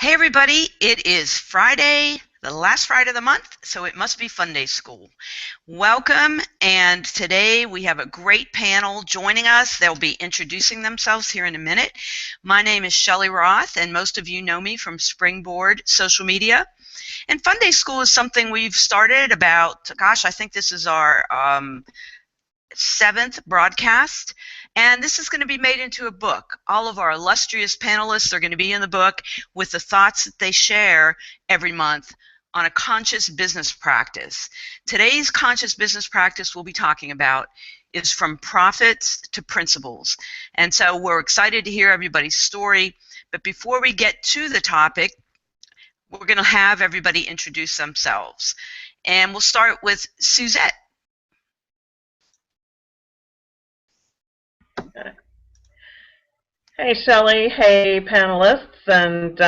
Hey everybody, it is Friday, the last Friday of the month, so it must be Funday School. Welcome, and today we have a great panel joining us. They'll be introducing themselves here in a minute. My name is Shelley Roth, and most of you know me from Springboard social media. And Funday School is something we've started about, gosh, I think this is our seventh broadcast, and this is going to be made into a book. All of our illustrious panelists are going to be in the book with the thoughts that they share every month on a conscious business practice. Today's conscious business practice we'll be talking about is from profits to principles. And so we're excited to hear everybody's story. But before we get to the topic, we're going to have everybody introduce themselves. And we'll start with Suzette. Hey Shelley, hey panelists and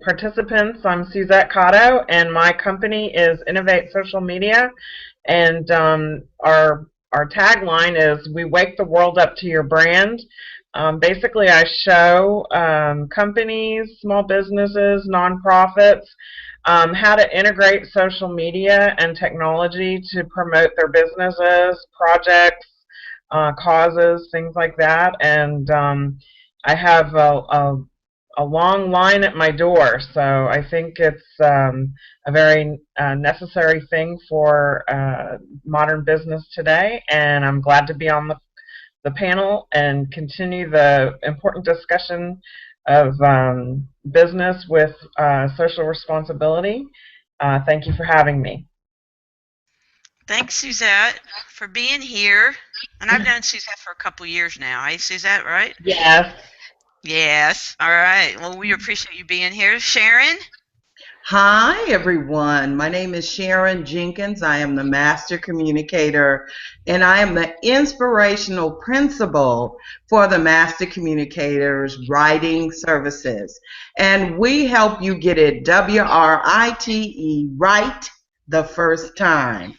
participants. I'm Suzette Cotto, and my company is Innovate Social Media, and our tagline is "We wake the world up to your brand." Basically, I show companies, small businesses, nonprofits how to integrate social media and technology to promote their businesses, projects, causes, things like that. And I have a long line at my door, so I think it's a very necessary thing for modern business today, and I'm glad to be on the panel and continue the important discussion of business with social responsibility. Thank you for having me. Thanks, Suzette, for being here. And I've known Suzette for a couple years now. Hey, Suzette, right? Yes. Yes. All right. Well, we appreciate you being here. Sharon? Hi, everyone. My name is Sharon Jenkins. I am the Master Communicator, and I am the inspirational principal for the Master Communicators Writing Services. And we help you get it WRITE, right the first time.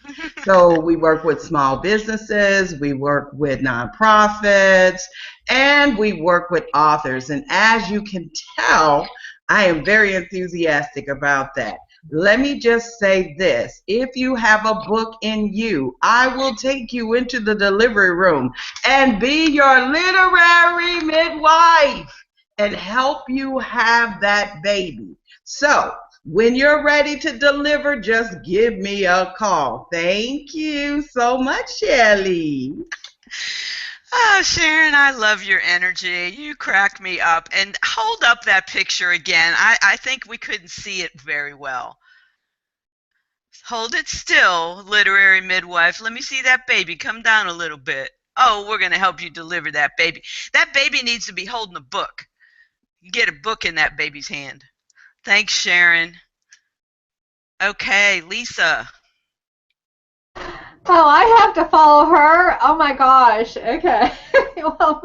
So we work with small businesses, we work with nonprofits, and we work with authors. And as you can tell, I am very enthusiastic about that. Let me just say this. If you have a book in you, I will take you into the delivery room and be your literary midwife and help you have that baby. So, when you're ready to deliver, just give me a call. Thank you so much, Shelley. Oh, Sharon, I love your energy. You crack me up. And hold up that picture again. I think we couldn't see it very well. Hold it still, literary midwife. Let me see that baby. Come down a little bit. Oh, we're going to help you deliver that baby. That baby needs to be holding a book. You get a book in that baby's hand. Thanks, Sharon. Okay, Lisa. Oh, I have to follow her. Oh my gosh. Okay. Well,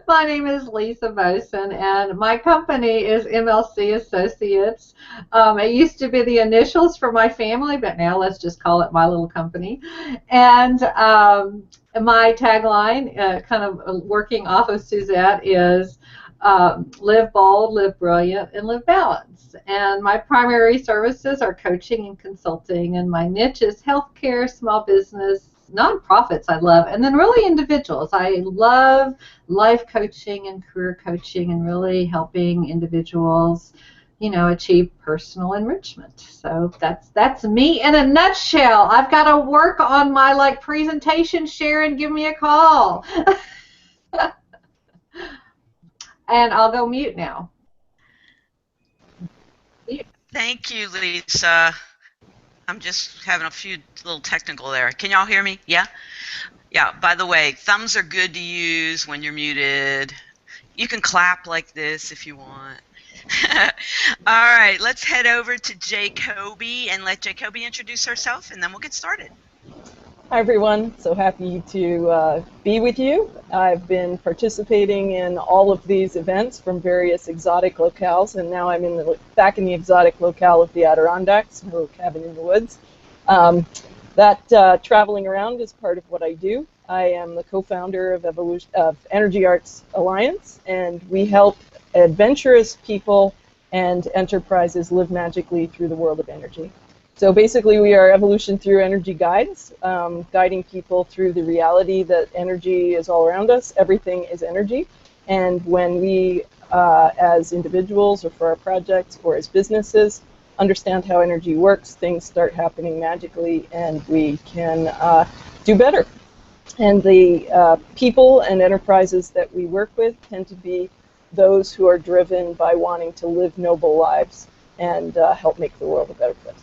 my name is Lisa Boson, and my company is MLC Associates. It used to be the initials for my family, but now let's just call it my little company. And my tagline, kind of working off of Suzette, is live bold, live brilliant, and live balanced. And my primary services are coaching and consulting, and my niche is healthcare, small business, nonprofits I love, and then really individuals. I love life coaching and career coaching and really helping individuals, achieve personal enrichment. So that's me in a nutshell. I've got to work on my presentation. Sharon, give me a call. And I'll go mute now. Thank you, Lisa. I'm just having a few little technical there. Can y'all hear me? Yeah? Yeah, by the way, thumbs are good to use when you're muted. You can clap like this if you want. All right, let's head over to Jacoby and let Jacoby introduce herself, and then we'll get started. Hi everyone, so happy to be with you. I've been participating in all of these events from various exotic locales, and now I'm back in the exotic locale of the Adirondacks, a little cabin in the woods. Traveling around is part of what I do. I am the co-founder of Energy Arts Alliance, and we help adventurous people and enterprises live magically through the world of energy. So basically, we are evolution through energy guides, guiding people through the reality that energy is all around us. Everything is energy. And when we, as individuals or for our projects or as businesses, understand how energy works, things start happening magically and we can do better. And the people and enterprises that we work with tend to be those who are driven by wanting to live noble lives and help make the world a better place.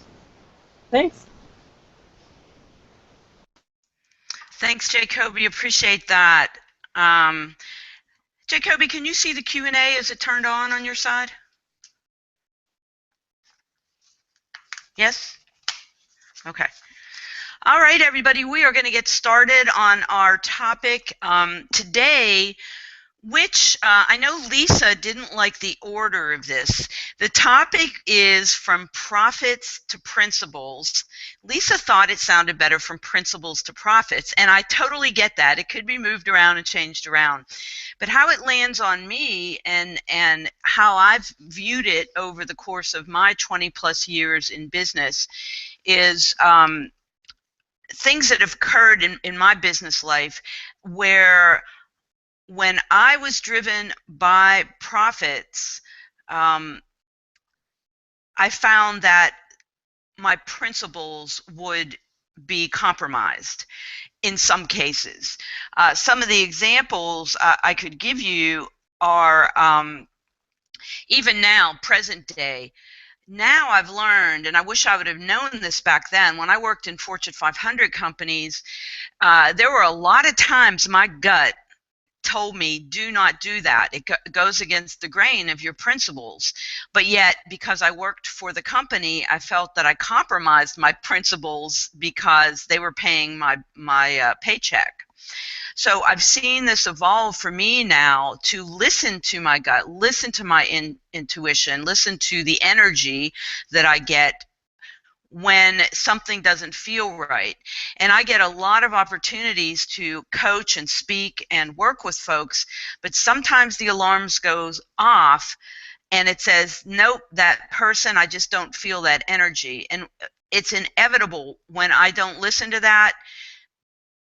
Thanks. Thanks, Jacoby. Appreciate that. Jacoby, can you see the Q&A? Is it turned on your side? Yes? Okay. All right, everybody, we are going to get started on our topic today, which I know Lisa didn't like the order of this. The topic is from profits to principles. Lisa thought it sounded better from principles to profits, and I totally get that. It could be moved around and changed around. But how it lands on me and how I've viewed it over the course of my 20-plus years in business is things that have occurred in my business life where when I was driven by profits, I found that my principles would be compromised in some cases. Some of the examples I could give you are even now, present day. Now I've learned, and I wish I would have known this back then, when I worked in Fortune 500 companies, there were a lot of times my gut told me, do not do that. It goes against the grain of your principles. But yet, because I worked for the company, I felt that I compromised my principles because they were paying my paycheck. So I've seen this evolve for me now to listen to my gut, listen to my intuition, listen to the energy that I get when something doesn't feel right. And I get a lot of opportunities to coach and speak and work with folks, but sometimes the alarms goes off and it says, nope, that person, I just don't feel that energy. And it's inevitable when I don't listen to that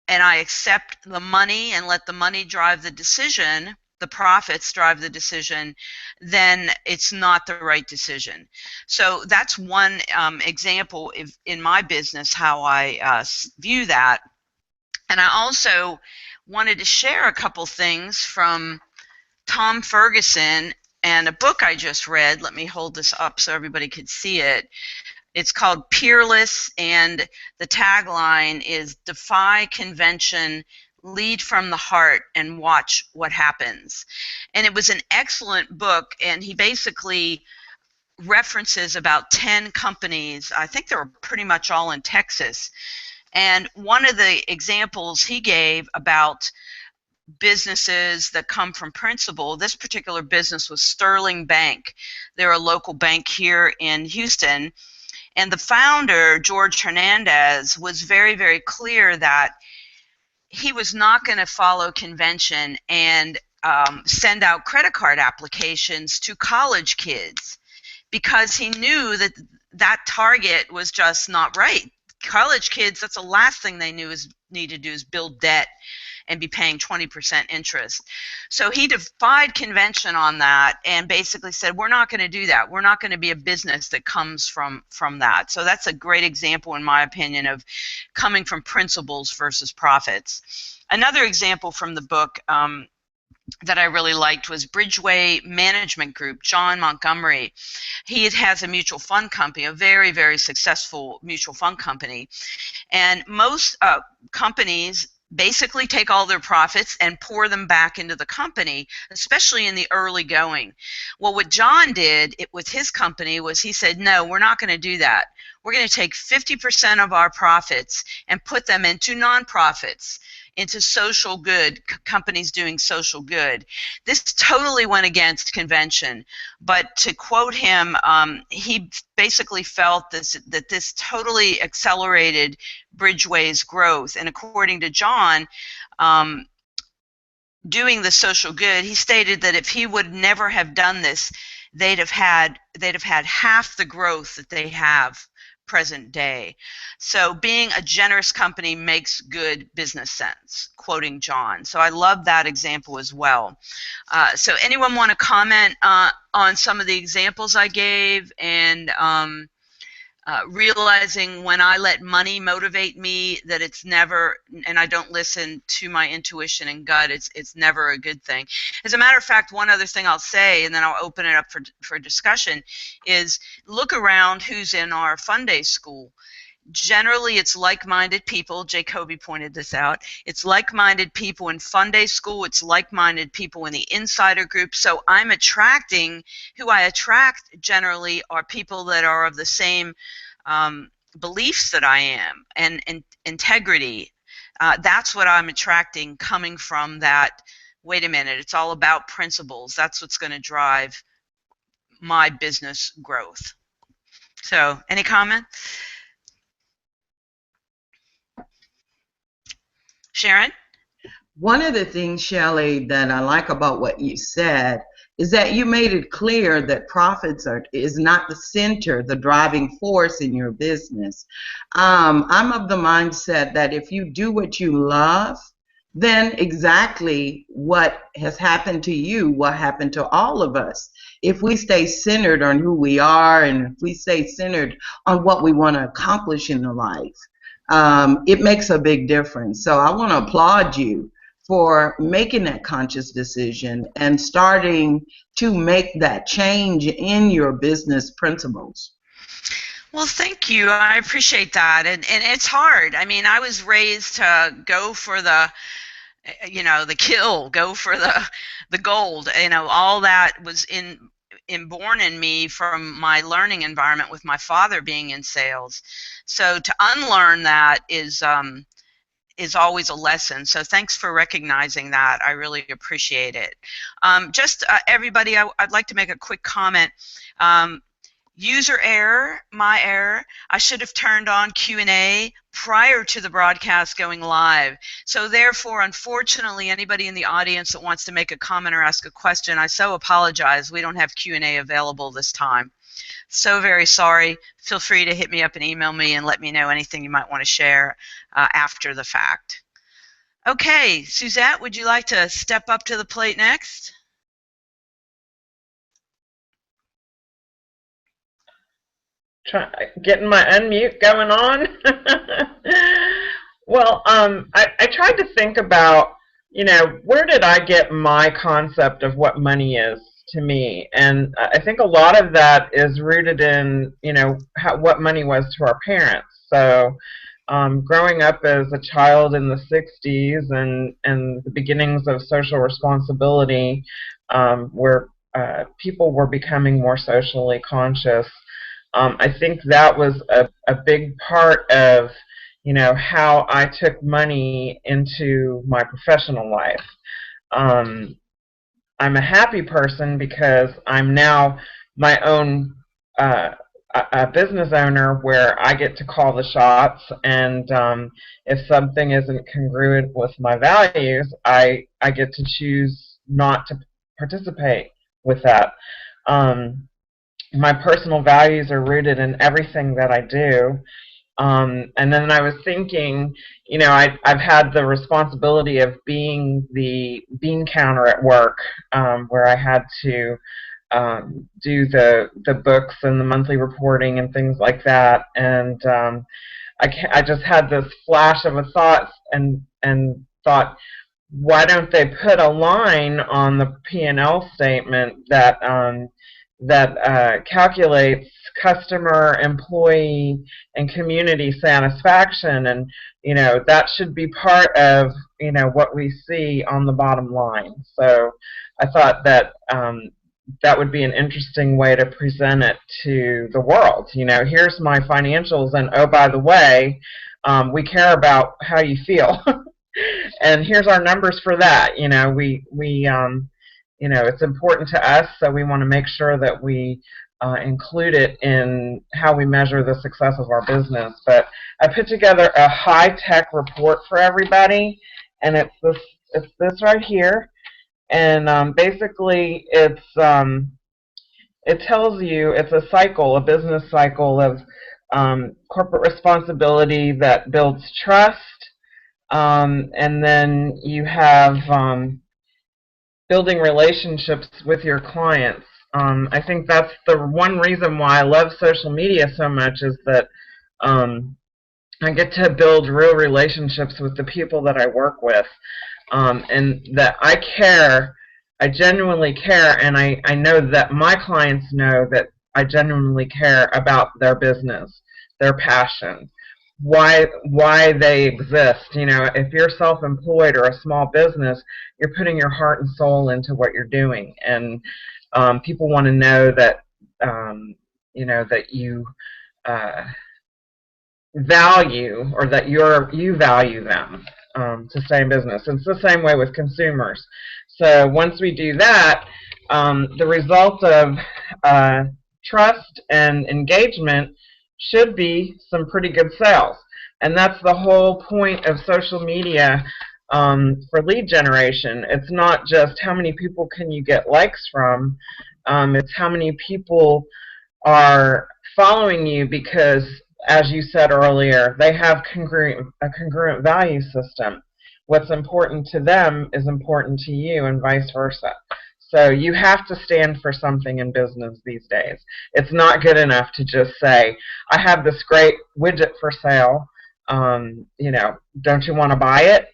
and I accept the money and let the money drive the decision, the profits drive the decision, then it's not the right decision. So that's one example in my business how I view that. And I also wanted to share a couple things from Tom Ferguson and a book I just read. Let me hold this up so everybody could see it. It's called Peerless, and the tagline is Defy Convention, Lead from the Heart, and Watch What Happens. And it was an excellent book, and he basically references about 10 companies. I think they were pretty much all in Texas. And one of the examples he gave about businesses that come from principle, this particular business was Sterling Bank. They're a local bank here in Houston. And the founder, George Hernandez, was very, very clear that he was not going to follow convention and send out credit card applications to college kids because he knew that that target was just not right. College kids, that's the last thing they need to do is build debt and be paying 20% interest. So he defied convention on that and basically said, we're not going to do that. We're not going to be a business that comes from that. So that's a great example, in my opinion, of coming from principles versus profits. Another example from the book that I really liked was Bridgeway Management Group, John Montgomery. He has a mutual fund company, a very, very successful mutual fund company. And most companies basically take all their profits and pour them back into the company, especially in the early going. Well, what John did with his company was he said, no, we're not going to do that. We're going to take 50% of our profits and put them into nonprofits, into social good, companies doing social good. This totally went against convention, but to quote him, he basically felt that this totally accelerated Bridgeway's growth. And according to John, doing the social good, he stated that if he would never have done this, they'd have had half the growth that they have present day. So being a generous company makes good business sense, quoting John. So I love that example as well. So anyone want to comment on some of the examples I gave, and realizing when I let money motivate me that it's never, and I don't listen to my intuition and gut, it's never a good thing. As a matter of fact, one other thing I'll say, and then I'll open it up for discussion, is look around who's in our Funday School. Generally, it's like-minded people. Jacoby pointed this out. It's like-minded people in Funday School. It's like-minded people in the insider group. So I'm attracting, who I attract generally are people that are of the same beliefs that I am, and integrity. That's what I'm attracting, coming from that, wait a minute, it's all about principles. That's what's going to drive my business growth. So, any comment? Sharon? One of the things, Shelley, that I like about what you said is that you made it clear that profits is not the center, the driving force in your business. I'm of the mindset that if you do what you love, then exactly what has happened to you will happen to all of us. If we stay centered on who we are, and if we stay centered on what we want to accomplish in the life, it makes a big difference. So I want to applaud you for making that conscious decision and starting to make that change in your business principles. Well, thank you. I appreciate that. And it's hard. I mean, I was raised to go for the, the kill, go for the gold. All that was inborn in me from my learning environment with my father being in sales. So to unlearn that is always a lesson. So thanks for recognizing that. I really appreciate it. Everybody, I'd like to make a quick comment. User error, my error. I should have turned on Q&A prior to the broadcast going live. So therefore, unfortunately, anybody in the audience that wants to make a comment or ask a question, I so apologize. We don't have Q&A available this time. So very sorry. Feel free to hit me up and email me and let me know anything you might want to share after the fact. Okay, Suzette, would you like to step up to the plate next? Getting my unmute going on. Well, I tried to think about, where did I get my concept of what money is to me? And I think a lot of that is rooted in, what money was to our parents. So growing up as a child in the 60s and the beginnings of social responsibility, where people were becoming more socially conscious, I think that was a big part of, how I took money into my professional life. I'm a happy person because I'm now my own a business owner where I get to call the shots, and if something isn't congruent with my values, I get to choose not to participate with that. My personal values are rooted in everything that I do. And then I was thinking, I've had the responsibility of being the bean counter at work, where I had to do the books and the monthly reporting and things like that. And I just had this flash of a thought and thought, why don't they put a line on the P&L statement that calculates customer, employee, and community satisfaction, and that should be part of what we see on the bottom line. So I thought that that would be an interesting way to present it to the world. Here's my financials, and oh, by the way, we care about how you feel, and here's our numbers for that. It's important to us, so we want to make sure that we include it in how we measure the success of our business. But I put together a high-tech report for everybody, and it's this right here. And basically it tells you it's a cycle, a business cycle of corporate responsibility that builds trust, and then you have building relationships with your clients. I think that's the one reason why I love social media so much, is that I get to build real relationships with the people that I work with, and that I care. I genuinely care, and I know that my clients know that I genuinely care about their business, their passion, why they exist. You know, if you're self-employed or a small business, you're putting your heart and soul into what you're doing, and people want to know that you know that you value, or that you value them, to stay in business. And it's the same way with consumers. So once we do that, the result of trust and engagement should be some pretty good sales. And that's the whole point of social media for lead generation. It's not just how many people can you get likes from, it's how many people are following you because, as you said earlier, they have a congruent value system. What's important to them is important to you, and vice versa. So you have to stand for something in business these days. It's not good enough to just say, I have this great widget for sale, you know, don't you want to buy it?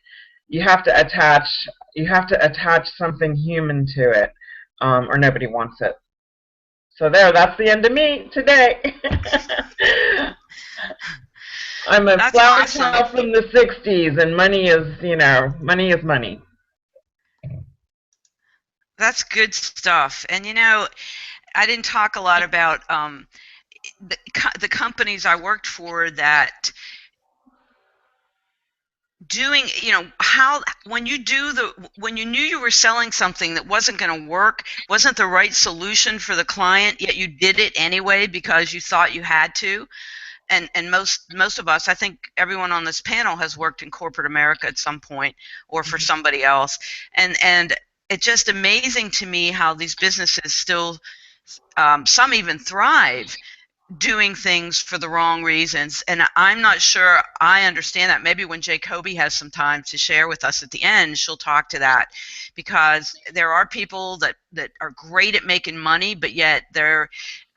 You have to attach something human to it, or nobody wants it. So that's the end of me today. I'm a That's flower awesome. child from the 60s, and money is, you know, money is money. That's good stuff. And you know, I didn't talk a lot about the companies I worked for that doing, you know, how when you knew you were selling something that wasn't going to work, wasn't the right solution for the client, yet you did it anyway because you thought you had to. And most of us, I think everyone on this panel has worked in corporate America at some point or for somebody else. And it's just amazing to me how these businesses still, some even thrive doing things for the wrong reasons. And I'm not sure I understand that. Maybe when Jacoby has some time to share with us at the end, she'll talk to that, because there are people that are great at making money, but yet they're,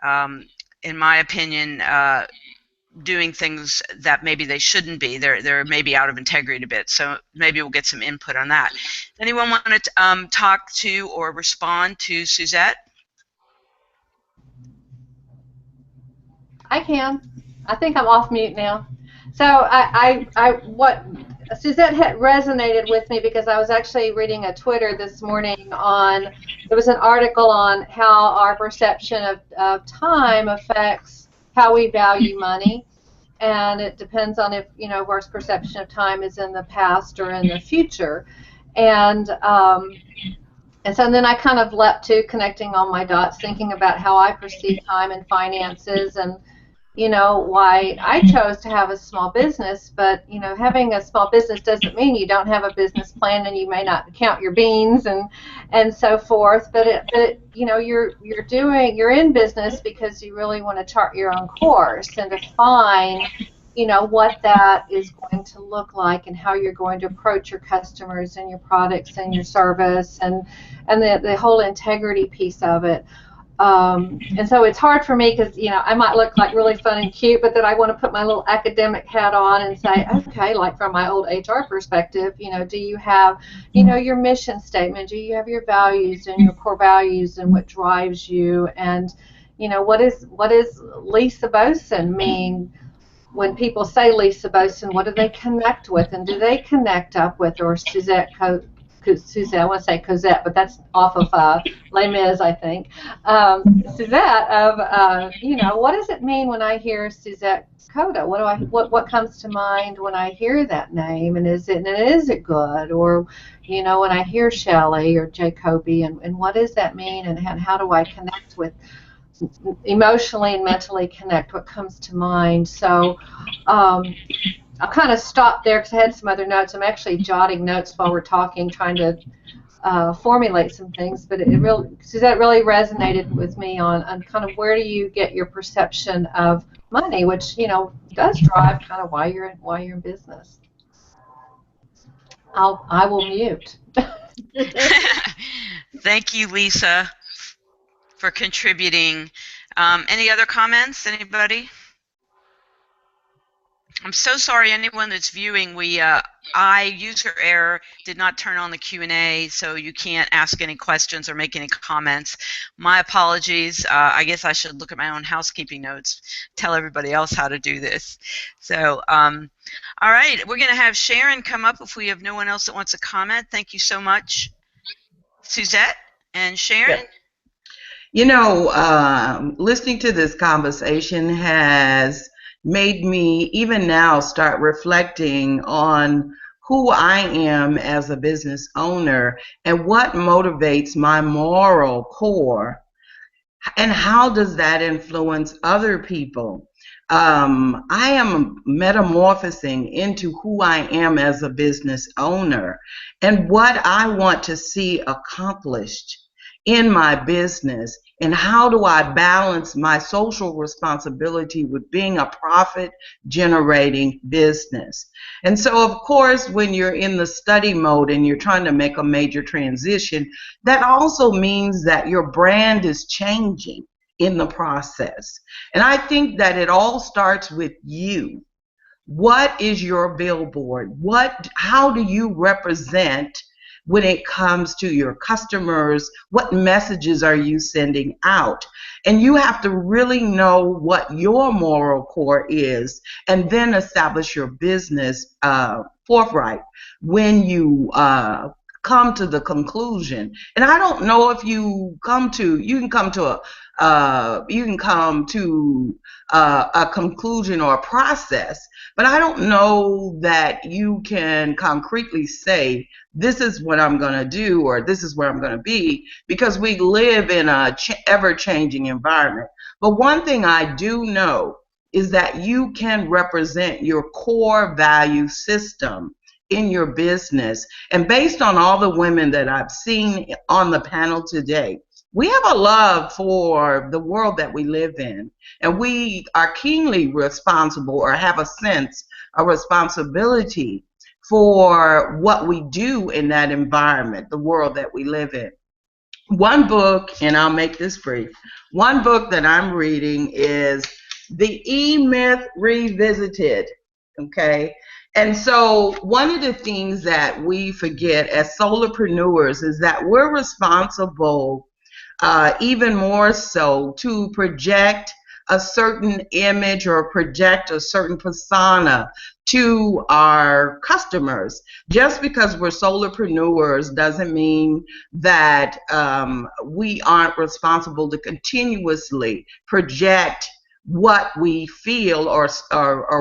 in my opinion, doing things that maybe they shouldn't be. They're maybe out of integrity a bit. So maybe we'll get some input on that. Anyone want to talk to or respond to Suzette? I can. I think I'm off mute now. So what Suzette had resonated with me because I was actually reading a Twitter this morning on, there was an article on how our perception of time affects how we value money. And it depends on if, you know, our perception of time is in the past or in the future. And so then I kind of leapt to connecting all my dots, thinking about how I perceive time and finances, and you know, why I chose to have a small business. But you know, having a small business doesn't mean you don't have a business plan, and you may not count your beans and so forth. But you know, you're in business because you really want to chart your own course and define, you know, what that is going to look like and how you're going to approach your customers and your products and your service and the whole integrity piece of it. And so it's hard for me because, you know, I might look like really fun and cute, but then I want to put my little academic hat on and say, okay, like from my old HR perspective, you know, do you have, you know, your mission statement? Do you have your values and your core values and what drives you? And, you know, what is Lisa Boson mean? When people say Lisa Boson, what do they connect with, and do they connect up with, or Suzette, I want to say Cosette, but that's off of Les Mis, I think. Suzette of, you know, what does it mean when I hear Suzette Coda? What comes to mind when I hear that name, and is it good? Or, you know, when I hear Shelley or Jacoby, and what does that mean, and how do I connect with, emotionally and mentally connect, what comes to mind? So I'll kind of stop there because I had some other notes. I'm actually jotting notes while we're talking, trying to formulate some things. But Suzette really resonated with me on kind of where do you get your perception of money, which does drive kind of why you're in business. I will mute. Thank you, Lisa, for contributing. Any other comments? Anybody? I'm so sorry, anyone that's viewing. I, user error, did not turn on the Q&A, so you can't ask any questions or make any comments. My apologies. I guess I should look at my own housekeeping notes, tell everybody else how to do this. So, all right, we're going to have Sharon come up if we have no one else that wants to comment. Thank you so much, Suzette and Sharon. Listening to this conversation has made me even now start reflecting on who I am as a business owner and what motivates my moral core and how does that influence other people. I am metamorphosing into who I am as a business owner and what I want to see accomplished in my business, and how do I balance my social responsibility with being a profit generating business. And so of course, when you're in the study mode and you're trying to make a major transition, that also means that your brand is changing in the process. And I think that it all starts with you. What is your billboard? How do you represent when it comes to your customers? What messages are you sending out? And you have to really know what your moral core is and then establish your business forthright when you come to the conclusion. And I don't know if you can come to a conclusion or a process, but I don't know that you can concretely say, this is what I'm going to do or this is where I'm going to be, because we live in a ever-changing environment. But one thing I do know is that you can represent your core value system in your business. And based on all the women that I've seen on the panel today, we have a love for the world that we live in, and we are keenly responsible or have a sense of responsibility for what we do in that environment, the world that we live in. One book, and I'll make this brief, one book that I'm reading is The E-Myth Revisited, okay? And so one of the things that we forget as solopreneurs is that we're responsible even more so to project a certain image or project a certain persona to our customers. Just because we're solopreneurs doesn't mean that we aren't responsible to continuously project what we feel or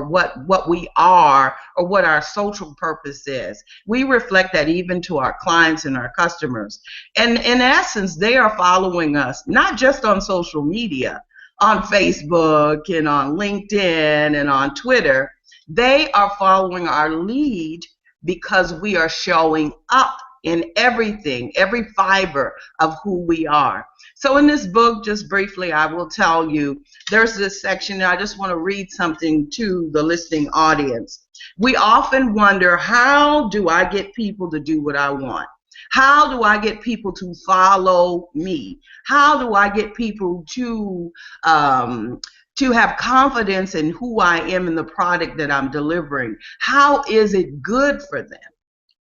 what we are or what our social purpose is. We reflect that even to our clients and our customers. And in essence, they are following us, not just on social media, on Facebook and on LinkedIn and on Twitter. They are following our lead because we are showing up in everything, every fiber of who we are. So in this book, just briefly, I will tell you, there's this section, I just want to read something to the listening audience. We often wonder, how do I get people to do what I want? How do I get people to follow me? How do I get people to have confidence in who I am and the product that I'm delivering? How is it good for them?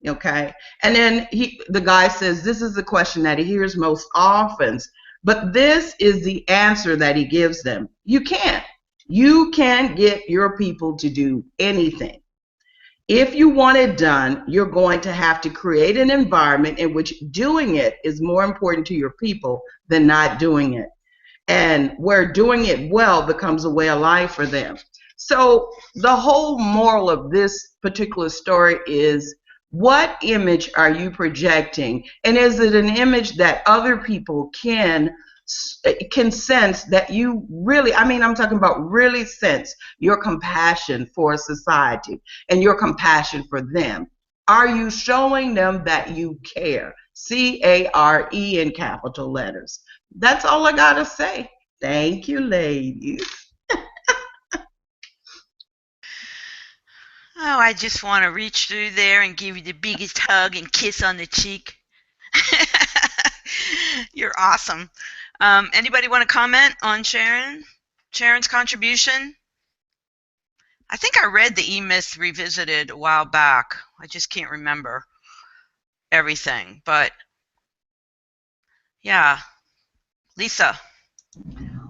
Okay, and then the guy says this is the question that he hears most often, but this is the answer that he gives them. You can't get your people to do anything. If you want it done, you're going to have to create an environment in which doing it is more important to your people than not doing it, and where doing it well becomes a way of life for them. So the whole moral of this particular story is, what image are you projecting? And is it an image that other people can sense that you really, I'm talking about really sense your compassion for society and your compassion for them? Are you showing them that you care? CARE in capital letters. That's all I got to say. Thank you, ladies. Oh, I just want to reach through there and give you the biggest hug and kiss on the cheek. You're awesome. Anybody want to comment on Sharon's contribution? I think I read the E-Myth Revisited a while back. I just can't remember everything. But yeah, Lisa.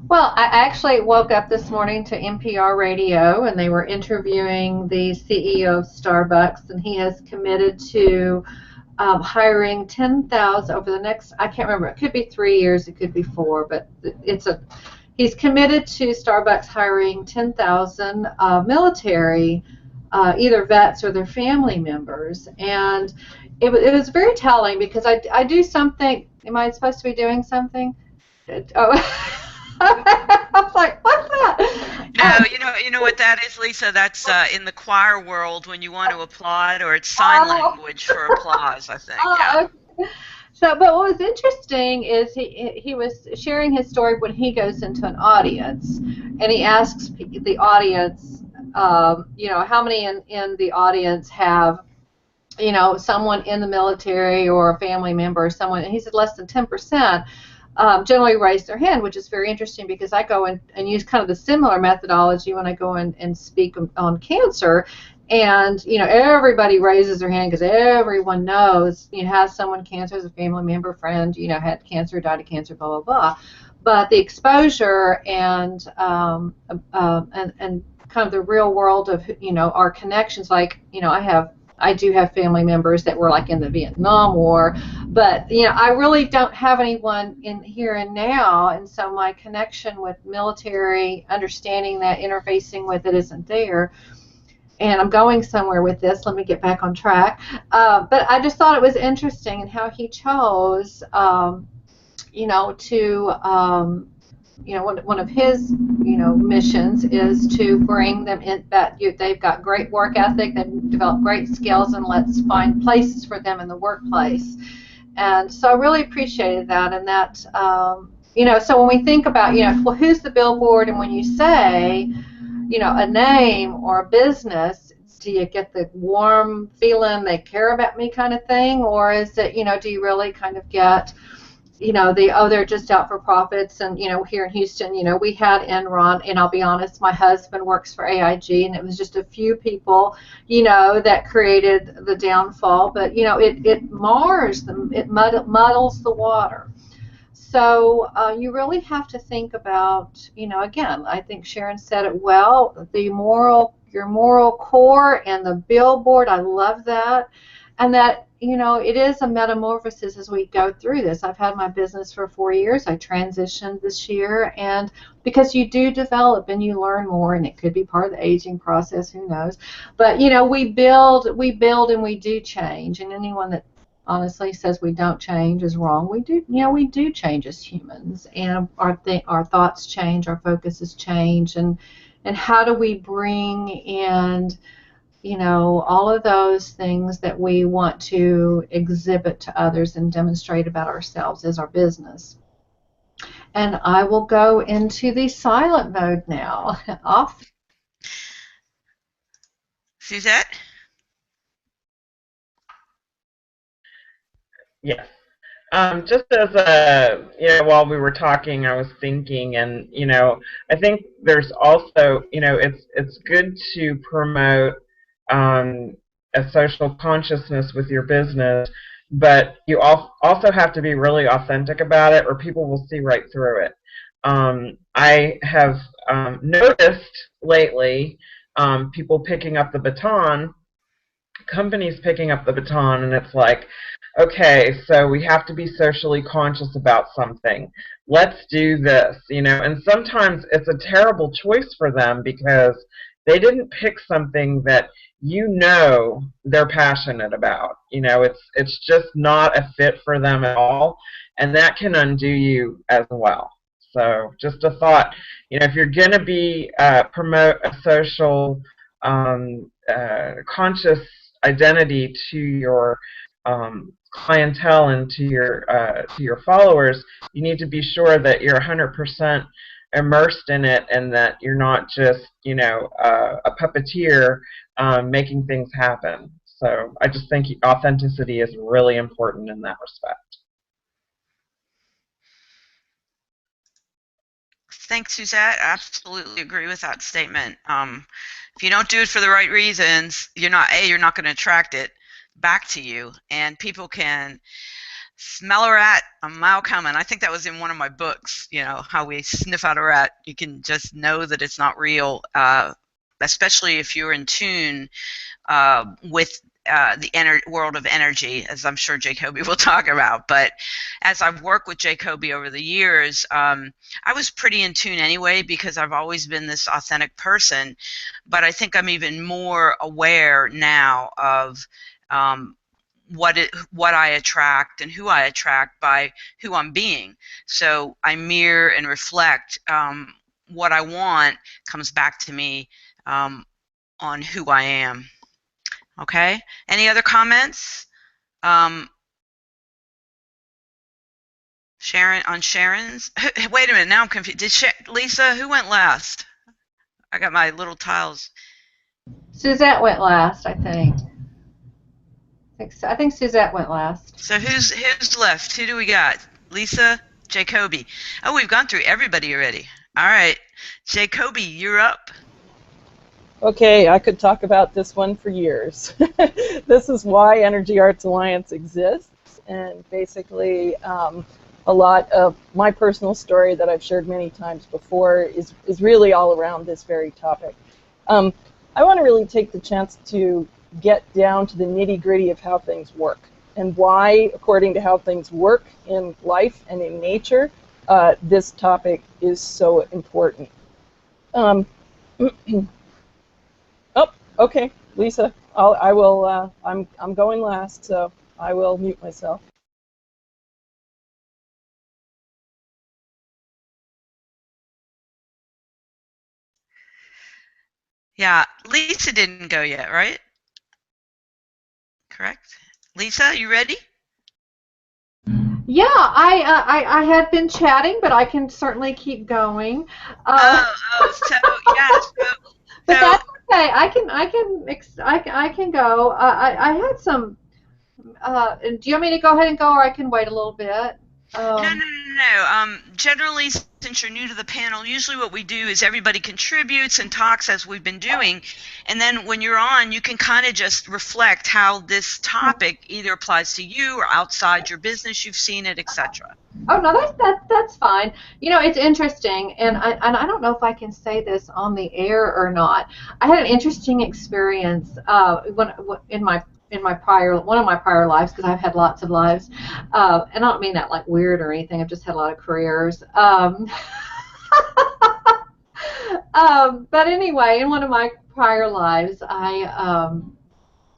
Well, I actually woke up this morning to NPR radio, and they were interviewing the CEO of Starbucks, and he has committed to hiring 10,000 over the next, I can't remember, it could be 3 years, it could be 4, but he's committed to Starbucks hiring 10,000 military, either vets or their family members. And it was very telling because I do something, am I supposed to be doing something? Oh. I was like, what's that? No, you know what that is, Lisa? That's in the choir world when you want to applaud, or it's sign language for applause, I think. Yeah. Okay. So, but what was interesting is he was sharing his story when he goes into an audience, and he asks the audience, how many in the audience have, someone in the military or a family member or someone, and he said less than 10%. Generally raise their hand, which is very interesting because I go in and use kind of the similar methodology when I go in and speak on cancer. And, everybody raises their hand because everyone knows, has someone cancer as a family member, friend, had cancer, died of cancer, blah, blah, blah. But the exposure and kind of the real world of, our connections, like, I do have family members that were like in the Vietnam War, but I really don't have anyone in here and now, and so my connection with military, understanding that, interfacing with it isn't there. And I'm going somewhere with this. Let me get back on track. But I just thought it was interesting and how he chose, to one of his missions is to bring them in, that they've got great work ethic, they've developed great skills, and let's find places for them in the workplace. And so I really appreciated that. And that so when we think about well, who's the billboard, and when you say a name or a business, do you get the warm feeling they care about me kind of thing, or is it do you really kind of get they're just out for profits? And here in Houston, we had Enron, and I'll be honest, my husband works for AIG, and it was just a few people, that created the downfall. But it mars them, it muddles the water. So you really have to think about, again, I think Sharon said it well, your moral core and the billboard. I love that. And that, it is a metamorphosis as we go through this. I've had my business for 4 years. I transitioned this year, and because you do develop and you learn more, and it could be part of the aging process, who knows. But, we build and we do change, and anyone that honestly says we don't change is wrong. We do change as humans, and our thoughts change, our focuses change, and how do we bring in all of those things that we want to exhibit to others and demonstrate about ourselves as our business. And I will go into the silent mode now. Off. Suzette? Yes. Just as while we were talking, I was thinking, and I think there's also, it's good to promote a social consciousness with your business, but you also have to be really authentic about it, or people will see right through it. I have noticed lately people picking up the baton, companies picking up the baton, and it's like, okay, so we have to be socially conscious about something. Let's do this, and sometimes it's a terrible choice for them because they didn't pick something that they're passionate about. It's just not a fit for them at all, and that can undo you as well. So just a thought, if you're going to be promote a social conscious identity to your clientele and to your followers, you need to be sure that you're 100% immersed in it, and that you're not just, a puppeteer making things happen. So I just think authenticity is really important in that respect. Thanks, Suzette. I absolutely agree with that statement. If you don't do it for the right reasons, you're not going to attract it back to you, and people can smell a rat a mile coming. I think that was in one of my books. How we sniff out a rat. You can just know that it's not real, especially if you're in tune with the world of energy, as I'm sure Jacoby will talk about. But as I've worked with Jacoby over the years, I was pretty in tune anyway, because I've always been this authentic person. But I think I'm even more aware now of what I attract and who I attract by who I'm being. So I mirror and reflect what I want comes back to me on who I am. Okay. Any other comments? Sharon's? Wait a minute. Now I'm confused. Lisa, who went last? I got my little tiles. Suzette went last, I think. I think Suzette went last. So who's left? Who do we got? Lisa, Jacoby. Oh, we've gone through everybody already. All right. Jacoby, you're up. Okay, I could talk about this one for years. This is why Energy Arts Alliance exists, and basically a lot of my personal story that I've shared many times before is really all around this very topic. I want to really take the chance to get down to the nitty-gritty of how things work, and why, according to how things work in life and in nature, this topic is so important. Oh, okay, Lisa. I'm going last, so I will mute myself. Yeah, Lisa didn't go yet, right? Correct. Lisa, you ready? Yeah, I have been chatting, but I can certainly keep going. But that's okay. I can go. I had some. Do you want me to go ahead and go, or I can wait a little bit? No. Generally, since you're new to the panel, usually what we do is everybody contributes and talks as we've been doing, and then when you're on, you can kind of just reflect how this topic either applies to you or outside your business, you've seen it, etc. Oh no, that's fine. It's interesting, and I don't know if I can say this on the air or not. I had an interesting experience in one of my prior lives, because I've had lots of lives, and I don't mean that like weird or anything. I've just had a lot of careers. But anyway, in one of my prior lives,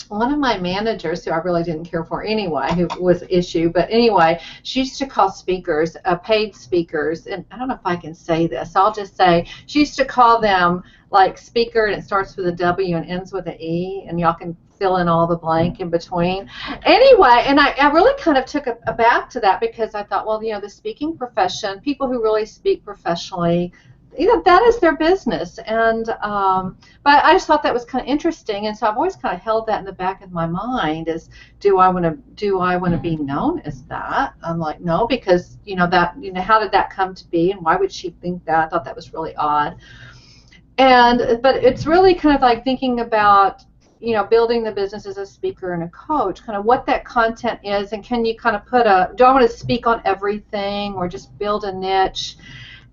one of my managers, who I really didn't care for anyway, who was issue, but anyway, she used to call speakers, paid speakers, and I don't know if I can say this. I'll just say she used to call them like speaker, and it starts with a W and ends with an E, and y'all can fill in all the blank in between. Anyway, and I really kind of took aback to that, because I thought, well, the speaking profession, people who really speak professionally, that is their business. And but I just thought that was kind of interesting, and so I've always kind of held that in the back of my mind, is do I want to be known as that? I'm like, no, because how did that come to be, and why would she think that? I thought that was really odd. But it's really kind of like thinking about building the business as a speaker and a coach, kind of what that content is, and can you kind of do I want to speak on everything, or just build a niche?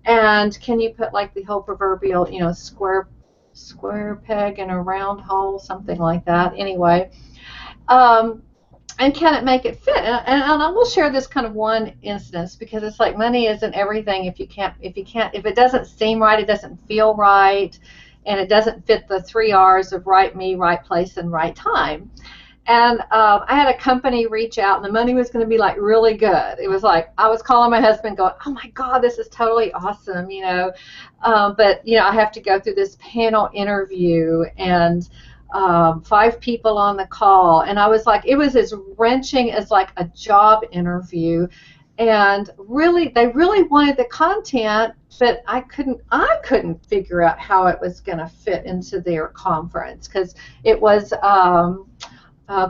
And can you put like the whole proverbial, square peg in a round hole, something like that. Anyway, and can it make it fit? And I will share this kind of one instance, because it's like money isn't everything. If it doesn't seem right, it doesn't feel right, and it doesn't fit the 3 R's of right me, right place, and right time. And I had a company reach out, and the money was going to be like really good. It was like I was calling my husband, going, "Oh my God, this is totally awesome," but I have to go through this panel interview, and 5 people on the call, and I was like, it was as wrenching as like a job interview, and really, they really wanted the content, but I couldn't figure out how it was going to fit into their conference, because it was a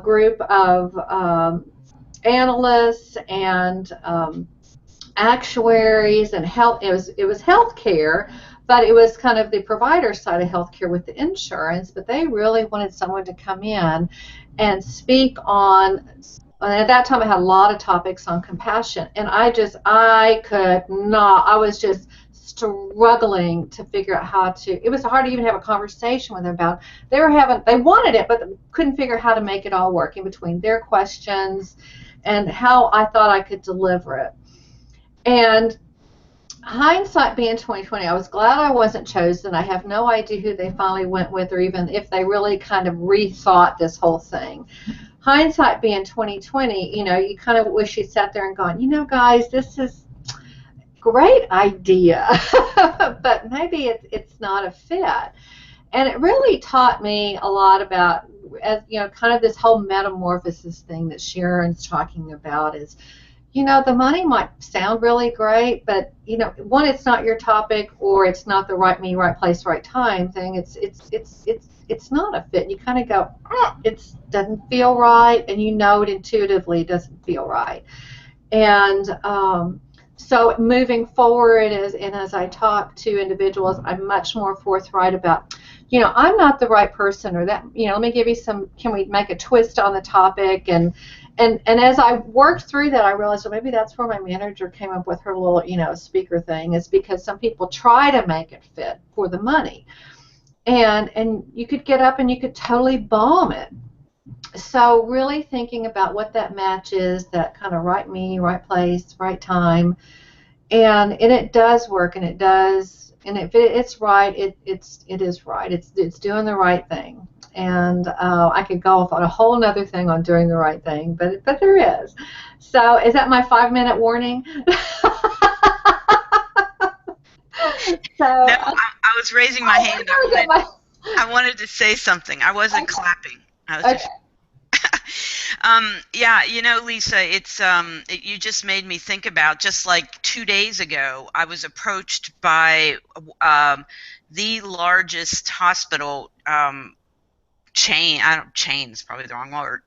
group of analysts and actuaries and health. It was healthcare, but it was kind of the provider side of healthcare with the insurance. But they really wanted someone to come in and speak on. And at that time, I had a lot of topics on compassion, and I could not. I was just struggling to figure out how to. It was hard to even have a conversation with them about. They wanted it, but couldn't figure out how to make it all work in between their questions and how I thought I could deliver it. And hindsight being 2020, I was glad I wasn't chosen. I have no idea who they finally went with, or even if they really kind of rethought this whole thing. Hindsight being 2020, you kind of wish you sat there and gone, guys, this is a great idea, but maybe it's not a fit. And it really taught me a lot about, kind of this whole metamorphosis thing that Sharon's talking about is, the money might sound really great, but one, it's not your topic, or it's not the right place, right time thing. It's not a fit. You kind of go, it doesn't feel right, and it intuitively doesn't feel right. And so moving forward, as I talk to individuals, I'm much more forthright about, I'm not the right person, or that, let me give you can we make a twist on the topic? And as I worked through that, I realized, well, maybe that's where my manager came up with her little, speaker thing, is because some people try to make it fit for the money. And you could get up and you could totally bomb it. So really thinking about what that match is, that kind of right place, right time, and it does work, and it does, and if it's right, it is right. It's doing the right thing. And I could go off on a whole other thing on doing the right thing, but there is. So is that my 5-minute warning? No, I was raising my hand. I wanted to say something. I wasn't clapping. I was just. Yeah, Lisa, you just made me think about, just like 2 days ago, I was approached by the largest hospital chain. Chain is probably the wrong word.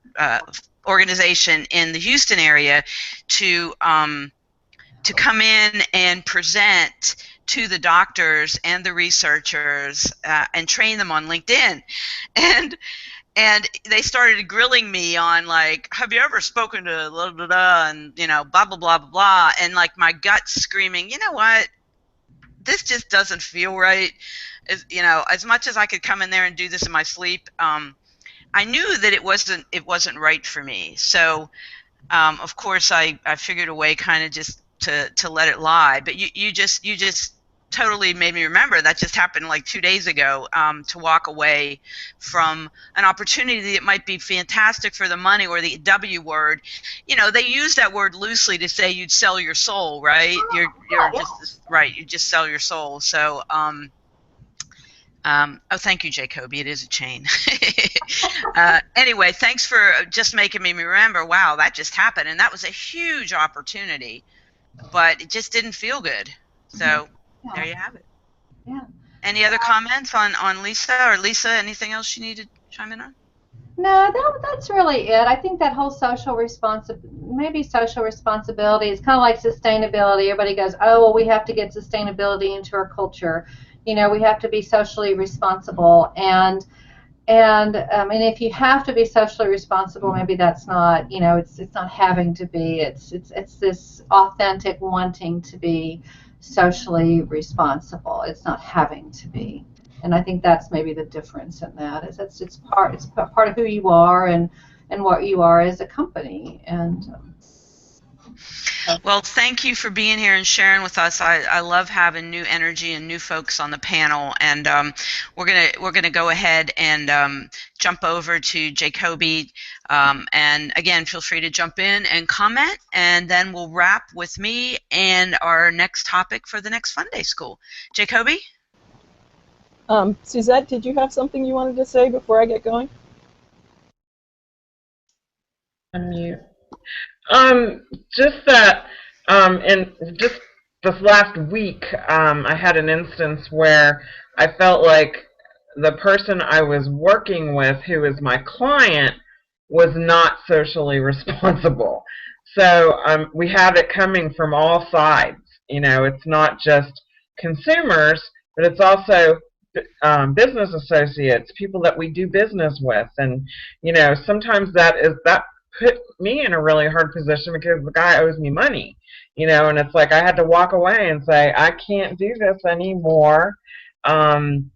Organization in the Houston area to come in and present to the doctors and the researchers and train them on LinkedIn. And they started grilling me on, like, have you ever spoken to blah, blah, blah, and, blah, blah, blah, blah, blah. And, like, my gut's screaming, you know what? This just doesn't feel right. As much as I could come in there and do this in my sleep, I knew that it wasn't right for me. So, of course, I figured a way kind of just to let it lie. But you just totally made me remember that just happened like 2 days ago, to walk away from an opportunity that might be fantastic for the money, or the W word. They use that word loosely to say you'd sell your soul, right? You're just right. You just sell your soul. So, oh, thank you, Jacoby. It is a chain. Anyway, thanks for just making me remember. Wow, that just happened, and that was a huge opportunity, but it just didn't feel good. So. Yeah. There you have it. Yeah. Any other comments on Lisa? Or Lisa, anything else you need to chime in on? No, that's really it. I think that whole social responsibility is kind of like sustainability. Everybody goes, oh, well, we have to get sustainability into our culture. We have to be socially responsible. And if you have to be socially responsible, maybe that's not, it's not having to be. It's this authentic wanting to be socially responsible. It's not having to be. And I think that's maybe the difference in that, is it's part of who you are and what you are as a company. And well, thank you for being here and sharing with us. I love having new energy and new folks on the panel, and we're gonna go ahead and jump over to Jacoby. And again, feel free to jump in and comment, and then we'll wrap with me and our next topic for the next Funday School. Jacoby? Suzette, did you have something you wanted to say before I get going? Unmute. Just that, and just this last week, I had an instance where I felt like the person I was working with, who is my client, was not socially responsible. So we have it coming from all sides. You know, it's not just consumers, but it's also business associates, people that we do business with, and you know, sometimes that put me in a really hard position because the guy owes me money, you know, and it's like I had to walk away and say I can't do this anymore, and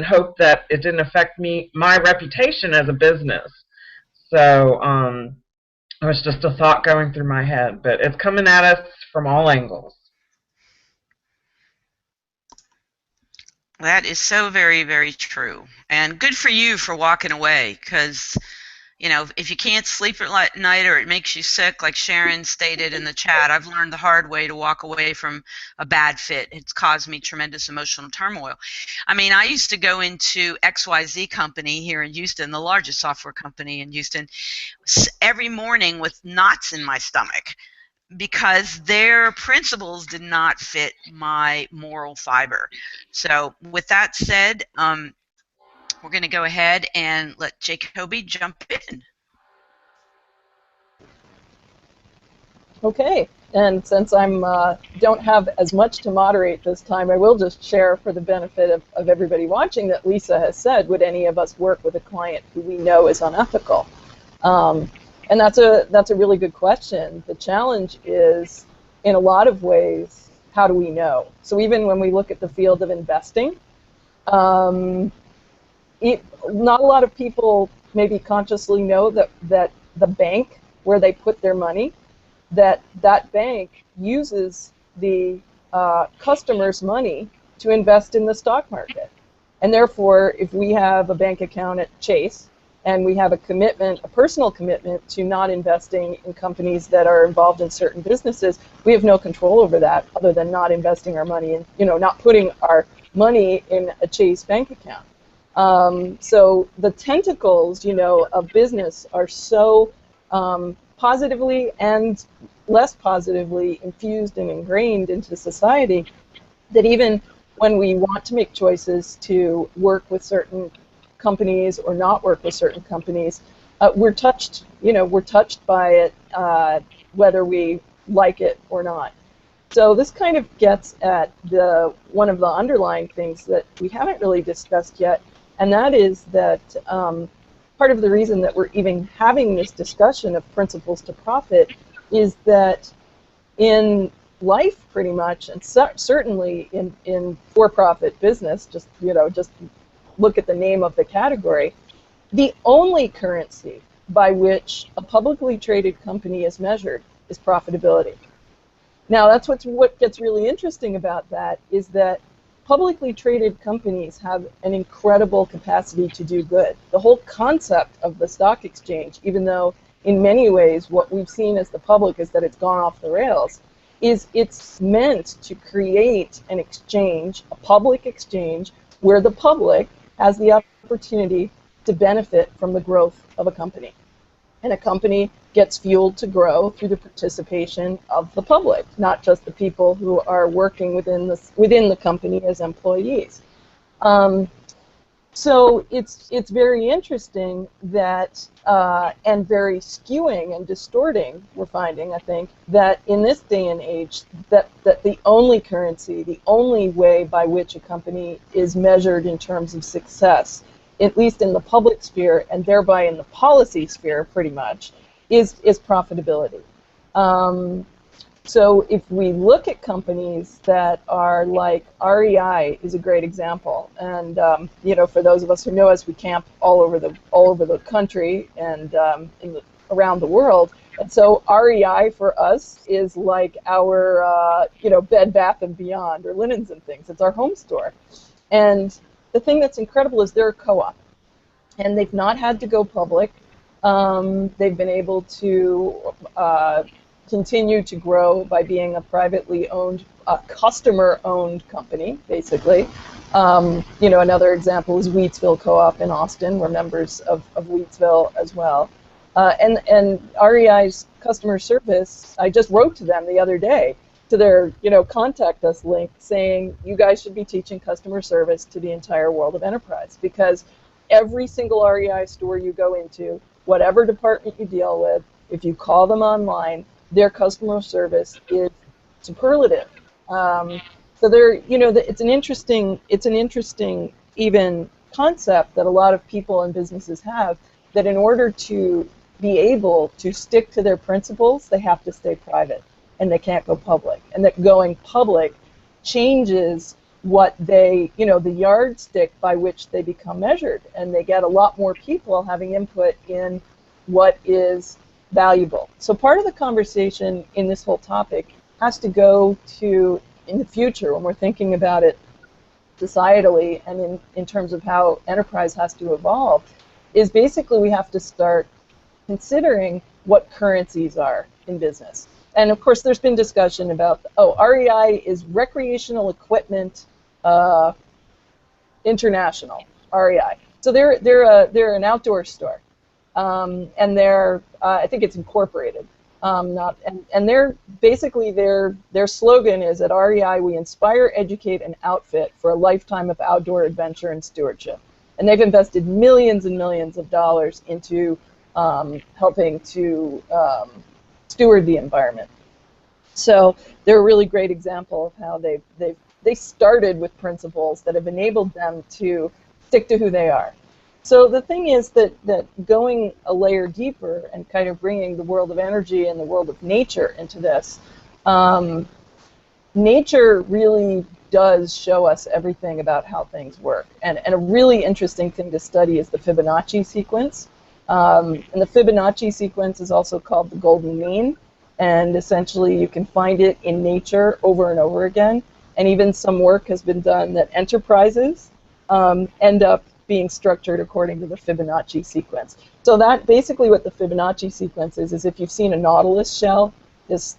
hope that it didn't affect my reputation as a business. So it was just a thought going through my head, but it's coming at us from all angles. That is so very, very true. And good for you for walking away, because you know, if you can't sleep at night or it makes you sick, like Sharon stated in the chat, I've learned the hard way to walk away from a bad fit. It's caused me tremendous emotional turmoil. I mean, I used to go into XYZ company here in Houston, the largest software company in Houston, every morning with knots in my stomach because their principles did not fit my moral fiber. So with that said, we're going to go ahead and let Jacoby jump in. Okay, and since I'm don't have as much to moderate this time, I will just share for the benefit of everybody watching that Lisa has said, would any of us work with a client who we know is unethical? And that's a really good question. The challenge is, in a lot of ways, how do we know? So even when we look at the field of investing, not a lot of people maybe consciously know that the bank where they put their money, that bank uses the customer's money to invest in the stock market. And therefore, if we have a bank account at Chase and we have a commitment, a personal commitment to not investing in companies that are involved in certain businesses, we have no control over that other than not investing our money in, not putting our money in a Chase bank account. So the tentacles, of business are so positively and less positively infused and ingrained into society that even when we want to make choices to work with certain companies or not work with certain companies, we're touched by it, whether we like it or not. So this kind of gets at one of the underlying things that we haven't really discussed yet, and that is that part of the reason that we're even having this discussion of principles to profit is that in life, pretty much, and certainly in for-profit business, just look at the name of the category, the only currency by which a publicly traded company is measured is profitability. Now, that's what gets really interesting about that is that publicly traded companies have an incredible capacity to do good. The whole concept of the stock exchange, even though in many ways what we've seen as the public is that it's gone off the rails, is it's meant to create an exchange, a public exchange, where the public has the opportunity to benefit from the growth of a company. And a company gets fueled to grow through the participation of the public, not just the people who are working within the company as employees. So it's very interesting that, and very skewing and distorting, we're finding, I think, that in this day and age, that the only currency, the only way by which a company is measured in terms of success, at least in the public sphere and thereby in the policy sphere pretty much, is profitability. So if we look at companies that are like REI is a great example, and for those of us who know us, we camp all over the country and around the world, and so REI for us is like our Bed Bath and Beyond or Linens and Things. It's our home store, and the thing that's incredible is they're a co-op, and they've not had to go public. They've been able to continue to grow by being a privately owned, customer-owned company, basically. Another example is Wheatsville Co-op in Austin. We're members of Wheatsville as well. And REI's customer service, I just wrote to them the other day to their contact us link saying you guys should be teaching customer service to the entire world of enterprise, because every single REI store you go into, whatever department you deal with, if you call them online, their customer service is superlative. So it's an interesting even concept that a lot of people and businesses have, that in order to be able to stick to their principles, they have to stay private and they can't go public. And that going public changes what the yardstick by which they become measured, and they get a lot more people having input in what is valuable. So part of the conversation in this whole topic has to go to, in the future, when we're thinking about it societally and in terms of how enterprise has to evolve, is basically we have to start considering what currencies are in business. And of course, there's been discussion about, REI is Recreational Equipment International, REI. So they're an outdoor store, and they're I think it's incorporated. They're basically their slogan is at REI, we inspire, educate, and outfit for a lifetime of outdoor adventure and stewardship. And they've invested millions and millions of dollars into helping to steward the environment. So they're a really great example of how they started with principles that have enabled them to stick to who they are. So the thing is that going a layer deeper and kind of bringing the world of energy and the world of nature into this, nature really does show us everything about how things work. And a really interesting thing to study is the Fibonacci sequence. And the Fibonacci sequence is also called the golden mean. And essentially you can find it in nature over and over again. And even some work has been done that enterprises end up being structured according to the Fibonacci sequence. So that basically what the Fibonacci sequence is if you've seen a nautilus shell, this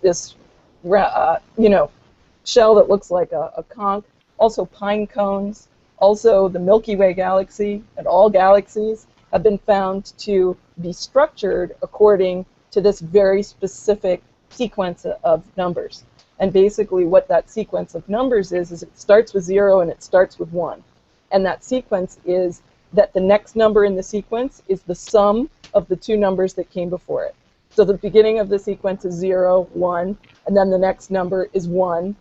shell that looks like a conch, also pine cones, also the Milky Way galaxy, and all galaxies have been found to be structured according to this very specific sequence of numbers. And basically what that sequence of numbers is it starts with 0 and it starts with 1. And that sequence is that the next number in the sequence is the sum of the two numbers that came before it. So the beginning of the sequence is 0, 1, and then the next number is 1,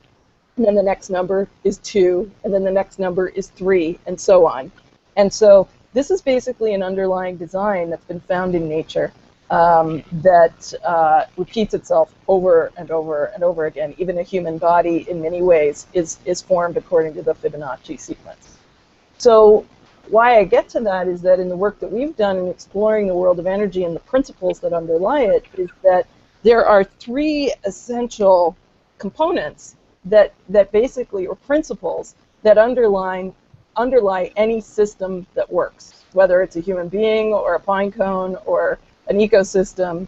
and then the next number is 2, and then the next number is 3, and so on. And so this is basically an underlying design that's been found in nature that repeats itself over and over and over again. Even a human body, in many ways, is formed according to the Fibonacci sequence. So why I get to that is that in the work that we've done in exploring the world of energy and the principles that underlie it, is that there are three essential components that basically, or principles, that underlie any system that works, whether it's a human being or a pine cone or an ecosystem.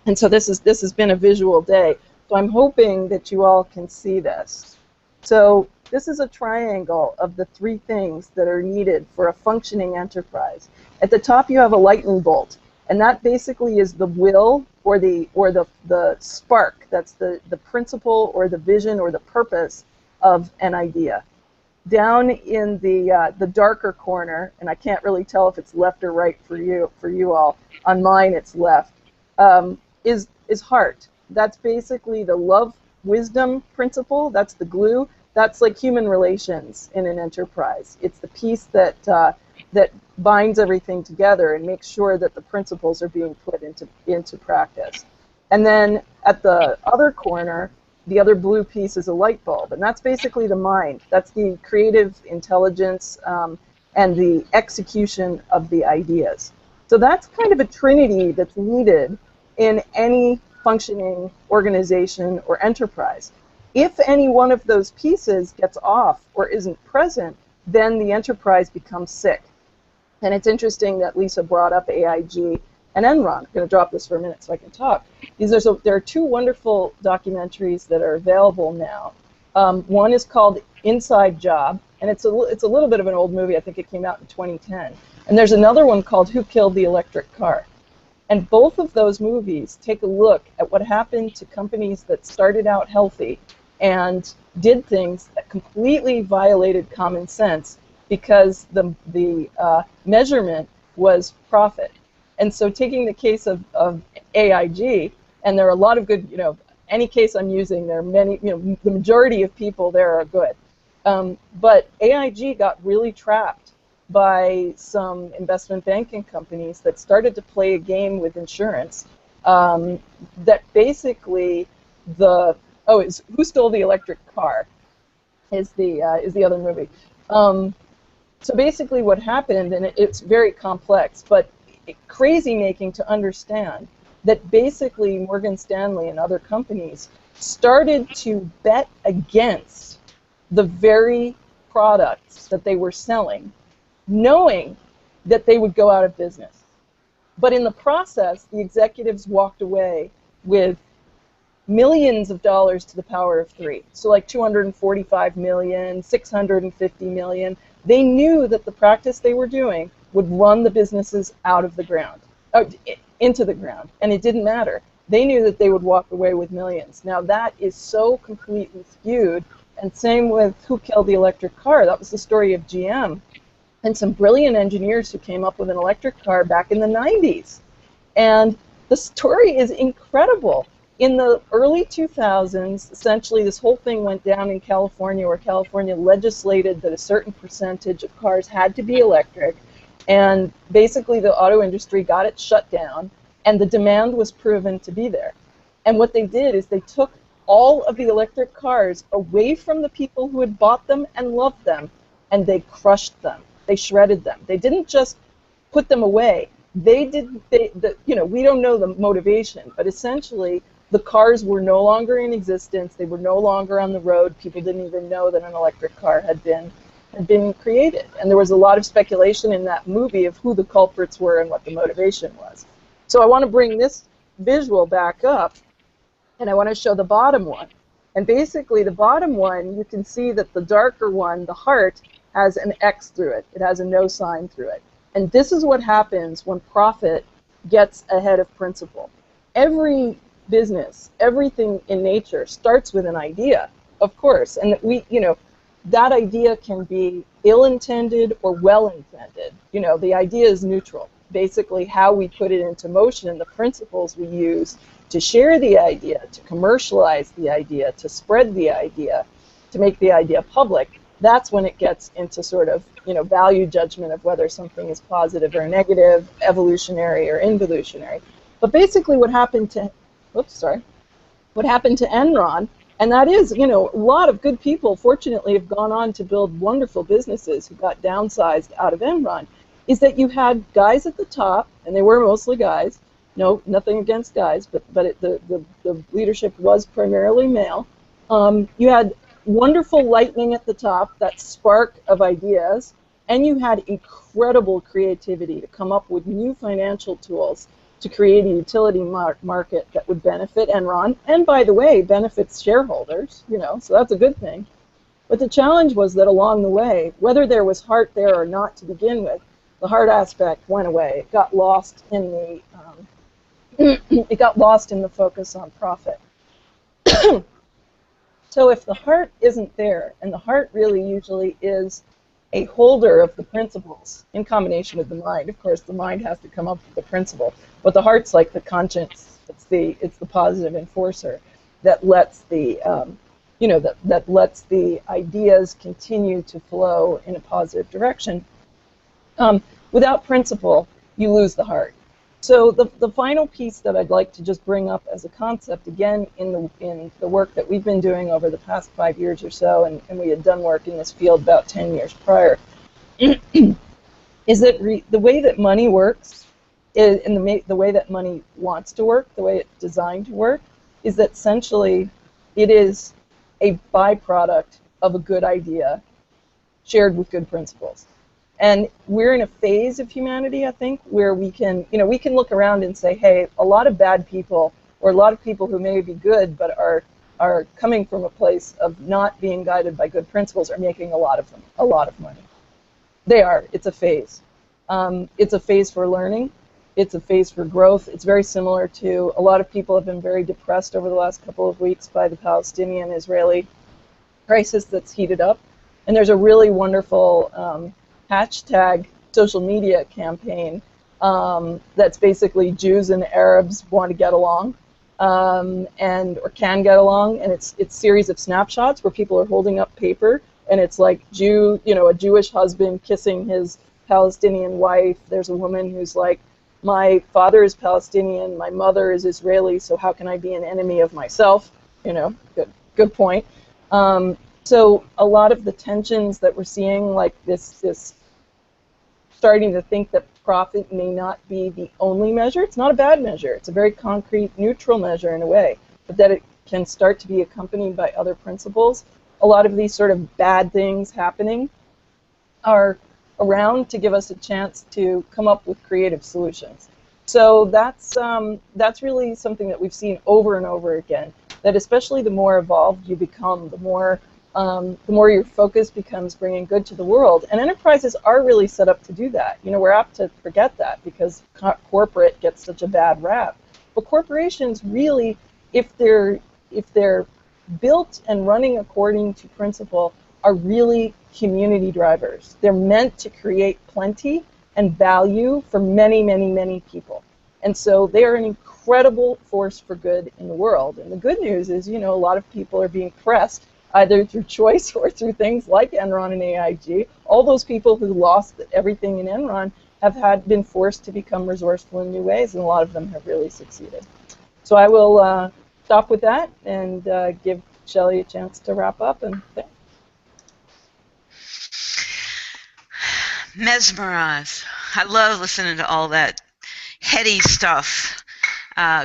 And so this has been a visual day. So I'm hoping that you all can see this. So this is a triangle of the three things that are needed for a functioning enterprise. At the top you have a lightning bolt, and that basically is the will or the spark. That's the principle or the vision or the purpose of an idea. Down in the darker corner, and I can't really tell if it's left or right for you all. On mine, it's left. Is heart. That's basically the love, wisdom principle. That's the glue. That's like human relations in an enterprise. It's the piece that that binds everything together and makes sure that the principles are being put into practice. And then at the other corner, the other blue piece is a light bulb, and that's basically the mind. That's the creative intelligence and the execution of the ideas. So that's kind of a trinity that's needed in any functioning organization or enterprise. If any one of those pieces gets off or isn't present, then the enterprise becomes sick. And it's interesting that Lisa brought up AIG and Enron. I'm going to drop this for a minute so I can talk. There are two wonderful documentaries that are available now. One is called Inside Job, and it's a little bit of an old movie. I think it came out in 2010. And there's another one called Who Killed the Electric Car? And both of those movies take a look at what happened to companies that started out healthy and did things that completely violated common sense because the measurement was profit. And so taking the case of AIG, and there are a lot of good, any case I'm using, there are many, the majority of people there are good. But AIG got really trapped by some investment banking companies that started to play a game with insurance that basically Who Stole the Electric Car is the other movie. So basically what happened, and it's very complex, but crazy making to understand that basically Morgan Stanley and other companies started to bet against the very products that they were selling, knowing that they would go out of business. But in the process, the executives walked away with millions of dollars to the power of 3. So like 245 million, 650 million. They knew that the practice they were doing would run the businesses out of the ground, into the ground, and it didn't matter. They knew that they would walk away with millions. Now that is so completely skewed, and same with Who Killed the Electric Car. That was the story of GM and some brilliant engineers who came up with an electric car back in the 90s. And the story is incredible. In the early 2000s, essentially this whole thing went down in California, where California legislated that a certain percentage of cars had to be electric, and basically the auto industry got it shut down, and the demand was proven to be there. And what they did is they took all of the electric cars away from the people who had bought them and loved them, and they crushed them. They shredded them. They didn't just put them away. We don't know the motivation, but essentially the cars were no longer in existence. They were no longer on the road. People didn't even know that an electric car had been created. And there was a lot of speculation in that movie of who the culprits were and what the motivation was. So I want to bring this visual back up, and I want to show the bottom one. And basically the bottom one, you can see that the darker one, the heart, has an X through it. It has a no sign through it. And this is what happens when profit gets ahead of principle. Every business, everything in nature starts with an idea, of course. And that idea can be ill-intended or well-intended. The idea is neutral. Basically, how we put it into motion, the principles we use to share the idea, to commercialize the idea, to spread the idea, to make the idea public, that's when it gets into sort of, value judgment of whether something is positive or negative, evolutionary or involutionary. But basically what happened to Enron, and that is, a lot of good people, fortunately, have gone on to build wonderful businesses who got downsized out of Enron, is that you had guys at the top, and they were mostly guys. No, nothing against guys, but the leadership was primarily male. You had wonderful lightning at the top, that spark of ideas, and you had incredible creativity to come up with new financial tools to create a utility market that would benefit Enron, and by the way, benefits shareholders, so that's a good thing. But the challenge was that along the way, whether there was heart there or not to begin with, the heart aspect went away. It got lost in the focus on profit. So if the heart isn't there, and the heart really usually is a holder of the principles in combination with the mind. Of course, the mind has to come up with the principle, but the heart's like the conscience. It's the positive enforcer that lets the that lets the ideas continue to flow in a positive direction. Without principle, you lose the heart. So the final piece that I'd like to just bring up as a concept, again, in the work that we've been doing over the past 5 years or so, and we had done work in this field about 10 years prior, is that the way that money works, and the way that money wants to work, the way it's designed to work, is that essentially it is a byproduct of a good idea shared with good principles. And we're in a phase of humanity, I think, where we can, we can look around and say, hey, a lot of bad people, or a lot of people who may be good but are coming from a place of not being guided by good principles, are making a lot of money. They are. It's a phase. It's a phase for learning. It's a phase for growth. It's very similar to, a lot of people have been very depressed over the last couple of weeks by the Palestinian-Israeli crisis that's heated up. And there's a really wonderful hashtag social media campaign that's basically Jews and Arabs want to get along, or can get along, and it's a series of snapshots where people are holding up paper, and it's like a Jewish husband kissing his Palestinian wife. There's a woman who's like, my father is Palestinian, my mother is Israeli, so how can I be an enemy of myself? Good point. So a lot of the tensions that we're seeing, like this starting to think that profit may not be the only measure. It's not a bad measure. It's a very concrete, neutral measure in a way, but that it can start to be accompanied by other principles. A lot of these sort of bad things happening are around to give us a chance to come up with creative solutions. So that's really something that we've seen over and over again, that especially the more evolved you become, the more your focus becomes bringing good to the world. And enterprises are really set up to do that. We're apt to forget that because corporate gets such a bad rap. But corporations really, if they're built and running according to principle, are really community drivers. They're meant to create plenty and value for many, many, many people. And so they are an incredible force for good in the world. And the good news is, a lot of people are being pressed either through choice or through things like Enron and AIG. All those people who lost everything in Enron have been forced to become resourceful in new ways, and a lot of them have really succeeded. So I will stop with that and give Shelley a chance to wrap up. And Mesmerize. I love listening to all that heady stuff.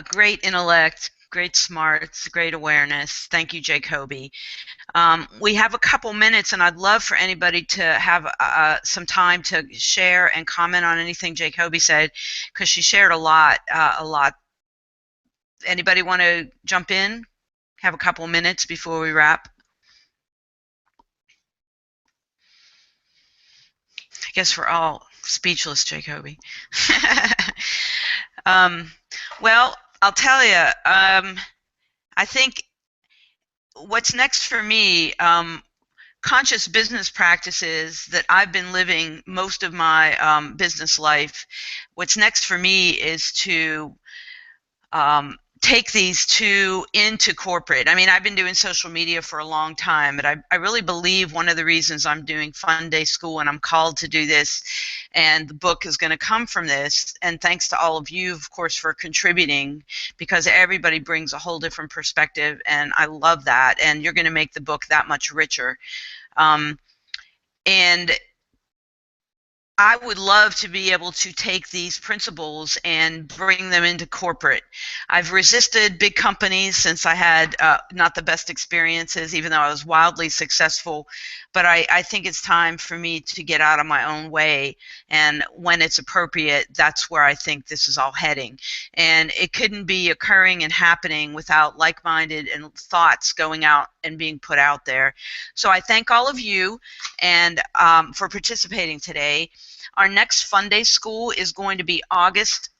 Great intellect, great smarts, great awareness. Thank you, Jacoby. We have a couple minutes, and I'd love for anybody to have some time to share and comment on anything Jacoby said, because she shared a lot. Anybody want to jump in? Have a couple minutes before we wrap. I guess we're all speechless, Jacoby. Well, I'll tell you, I think what's next for me, conscious business practices that I've been living most of my business life, what's next for me is to take these two into corporate. I mean, I've been doing social media for a long time, but I really believe one of the reasons I'm doing Funday School and I'm called to do this, and the book is going to come from this, and thanks to all of you, of course, for contributing, because everybody brings a whole different perspective, and I love that, and you're going to make the book that much richer. And I would love to be able to take these principles and bring them into corporate. I've resisted big companies since I had not the best experiences, even though I was wildly successful. But I think it's time for me to get out of my own way. And when it's appropriate, that's where I think this is all heading. And it couldn't be occurring and happening without like-minded and thoughts going out and being put out there. So I thank all of you and for participating today. Our next Funday School is going to be August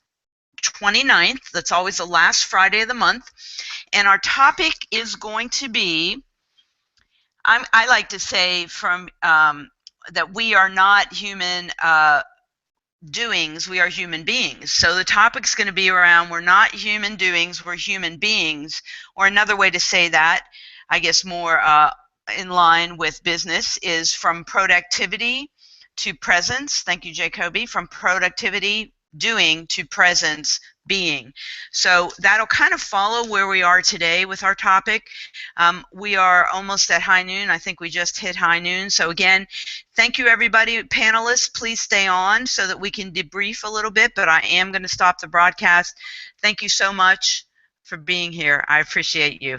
29th. That's always the last Friday of the month. And our topic is going to be, I like to say that we are not human doings, we are human beings. So the topic's going to be around, we're not human doings, we're human beings. Or another way to say that, I guess more in line with business, is from productivity to presence. Thank you, Jacoby. From productivity, doing, to presence, being. So that'll kind of follow where we are today with our topic. We are almost at high noon. I think we just hit high noon. So again, thank you, everybody. Panelists, please stay on so that we can debrief a little bit, but I am going to stop the broadcast. Thank you so much for being here. I appreciate you.